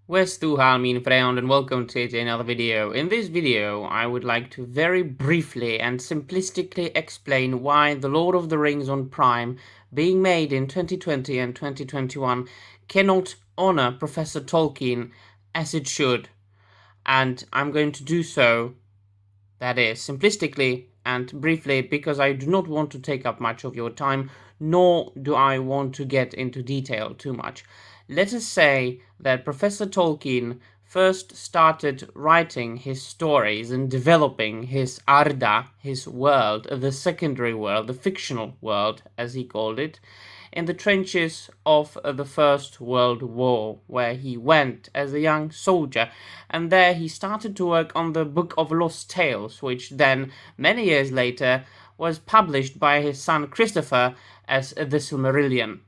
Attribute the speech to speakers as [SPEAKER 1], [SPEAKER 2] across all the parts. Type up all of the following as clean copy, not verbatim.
[SPEAKER 1] Where's Stuhal, min friend, and welcome to another video. In this video, I would like to very briefly and simplistically explain why The Lord of the Rings on Prime, being made in 2020 and 2021, cannot honor Professor Tolkien as it should. And I'm going to do so, that is, simplistically and briefly, because I do not want to take up much of your time, nor do I want to get into detail too much. Let us say that Professor Tolkien first started writing his stories and developing his Arda, his world, the secondary world, the fictional world, as he called it, in the trenches of the First World War, where he went as a young soldier, and there he started to work on the Book of Lost Tales, which then, many years later, was published by his son Christopher as The Silmarillion.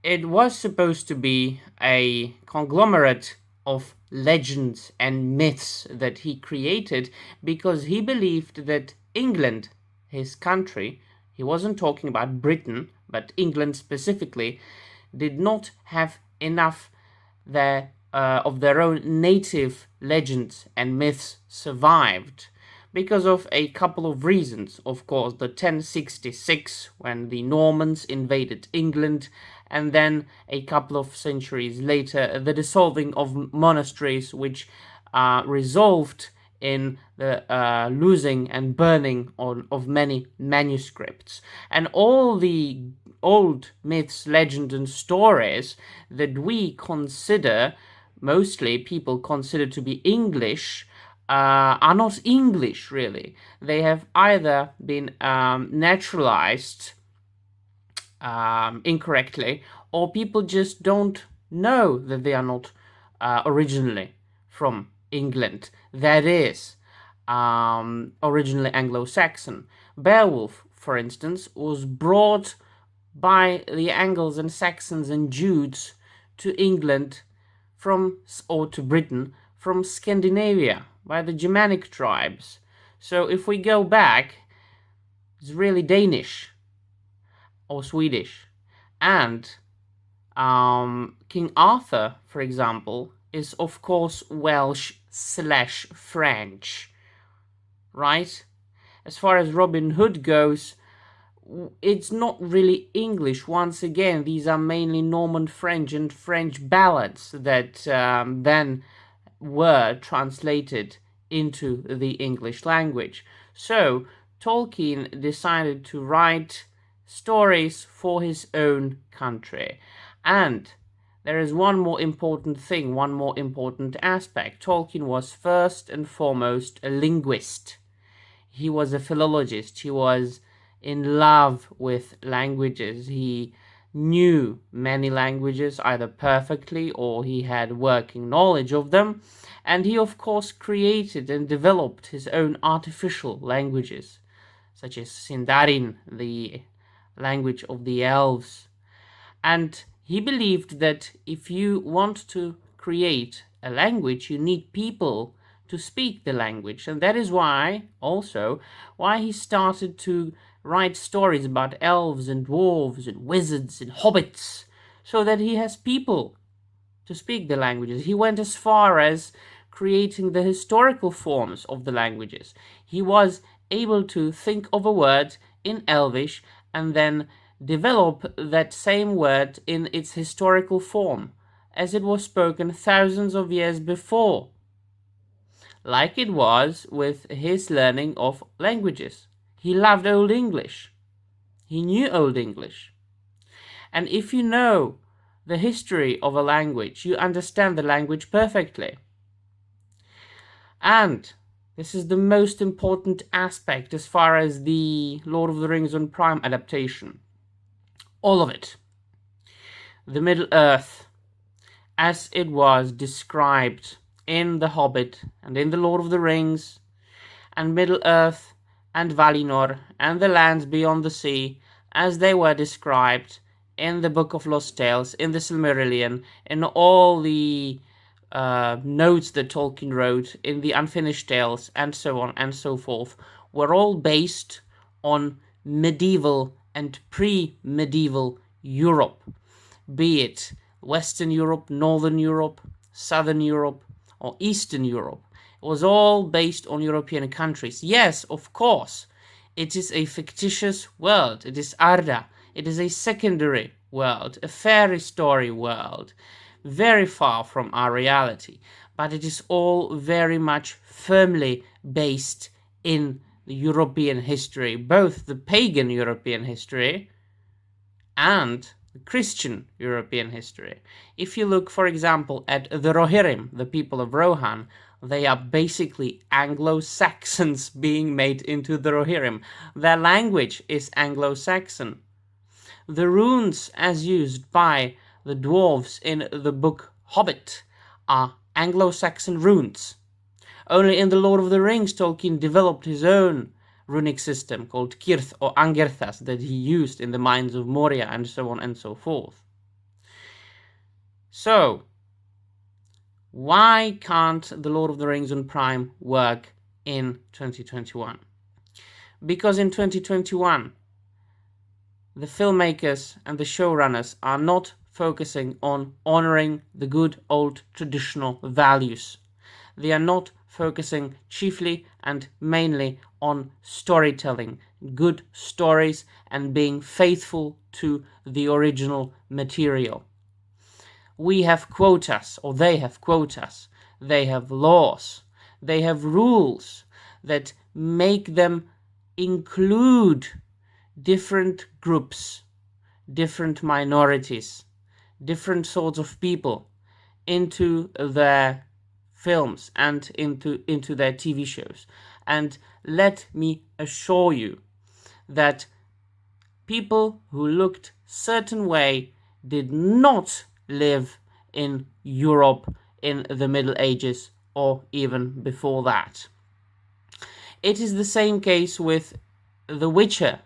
[SPEAKER 1] It was supposed to be a conglomerate of legends and myths that he created because he believed that England, his country, he wasn't talking about Britain, but England specifically, did not have enough of their own native legends and myths survived because of a couple of reasons. Of course, the 1066, when the Normans invaded England, and then a couple of centuries later, the dissolving of monasteries, which resolved in the losing and burning of many manuscripts. And all the old myths, legends, and stories that we consider, mostly people consider to be English, are not English, really. They have either been naturalized incorrectly, or people just don't know that they are not originally from England. That is, originally Anglo-Saxon. Beowulf, for instance, was brought by the Angles and Saxons and Jutes to England or to Britain from Scandinavia by the Germanic tribes. So if we go back, it's really Danish or Swedish. And King Arthur, for example, is of course Welsh/French, right? As far as Robin Hood goes, it's not really English. Once again, these are mainly Norman French and French ballads that then were translated into the English language. So Tolkien decided to write stories for his own country. And there is one more important thing, one more important aspect. Tolkien was first and foremost a linguist. He was a philologist. He was in love with languages. He knew many languages, either perfectly or he had working knowledge of them. And he, of course, created and developed his own artificial languages, such as Sindarin, the language of the elves. And he believed that if you want to create a language, you need people to speak the language. And that is why he started to write stories about elves and dwarves and wizards and hobbits, so that he has people to speak the languages. He went as far as creating the historical forms of the languages. He was able to think of a word in Elvish and then develop that same word in its historical form, as it was spoken thousands of years before, like it was with his learning of languages. He loved Old English. He knew Old English. And if you know the history of a language, you understand the language perfectly. And this is the most important aspect as far as the Lord of the Rings on Prime adaptation. All of it. The Middle-earth, as it was described in The Hobbit and in The Lord of the Rings, and Middle-earth and Valinor and the lands beyond the sea, as they were described in the Book of Lost Tales, in the Silmarillion, in all the notes that Tolkien wrote, in the Unfinished Tales, and so on and so forth, were all based on medieval and pre-medieval Europe, be it Western Europe, Northern Europe, Southern Europe, or Eastern Europe. It was all based on European countries. Yes, of course, it is a fictitious world. It is Arda. It is a secondary world, a fairy story world, very far from our reality. But it is all very much firmly based in the European history, both the pagan European history and the Christian European history. If you look, for example, at the Rohirrim, the people of Rohan, they are basically Anglo-Saxons being made into the Rohirrim. Their language is Anglo-Saxon. The runes as used by the dwarves in the book Hobbit are Anglo-Saxon runes. Only in The Lord of the Rings, Tolkien developed his own runic system called Kirth or Angerthas that he used in the mines of Moria and so on and so forth. So, why can't The Lord of the Rings on Prime work in 2021? Because in 2021, the filmmakers and the showrunners are not focusing on honoring the good old traditional values. They are not focusing chiefly and mainly on storytelling, good stories, and being faithful to the original material. We have quotas, or they have quotas. They have laws. They have rules that make them include different groups, different minorities, different sorts of people into their films and into their TV shows. And let me assure you that people who looked certain way did not live in Europe in the Middle Ages or even before that. It is the same case with The Witcher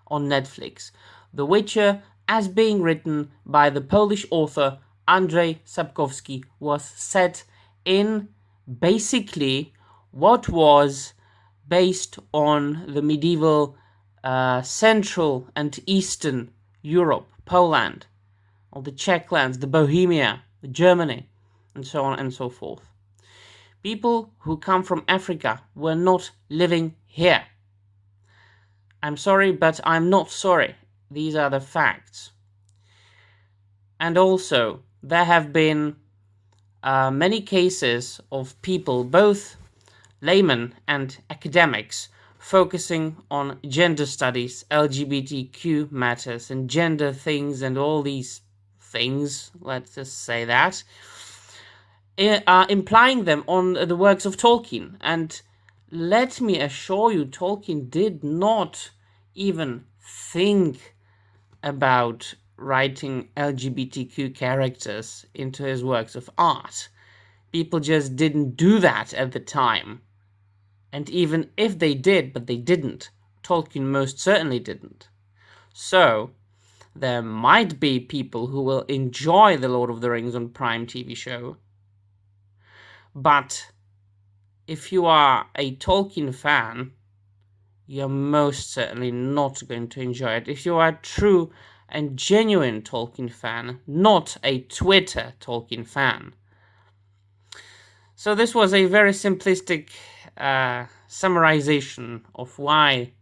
[SPEAKER 1] on Netflix. The Witcher, as being written by the Polish author Andrzej Sapkowski, was set in basically what was based on the medieval Central and Eastern Europe, Poland, or the Czech lands, the Bohemia, the Germany, and so on and so forth. People who come from Africa were not living here. I'm sorry, but I'm not sorry. These are the facts. And also, there have been many cases of people, both laymen and academics, focusing on gender studies, LGBTQ matters, and gender things, and all these things, let's just say that, implying them on the works of Tolkien. And let me assure you, Tolkien did not even think about writing LGBTQ characters into his works of art. People just didn't do that at the time. And even if they did, but they didn't, Tolkien most certainly didn't. So, there might be people who will enjoy The Lord of the Rings on Prime TV show, but if you are a Tolkien fan, you're most certainly not going to enjoy it. If you are a true and genuine Tolkien fan, not a Twitter Tolkien fan. So this was a very simplistic summarization of why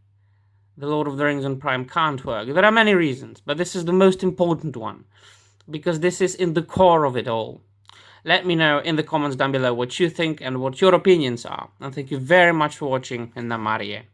[SPEAKER 1] The Lord of the Rings on Prime can't work. There are many reasons, but this is the most important one, because this is in the core of it all. Let me know in the comments down below what you think and what your opinions are. And thank you very much for watching, and Namarie.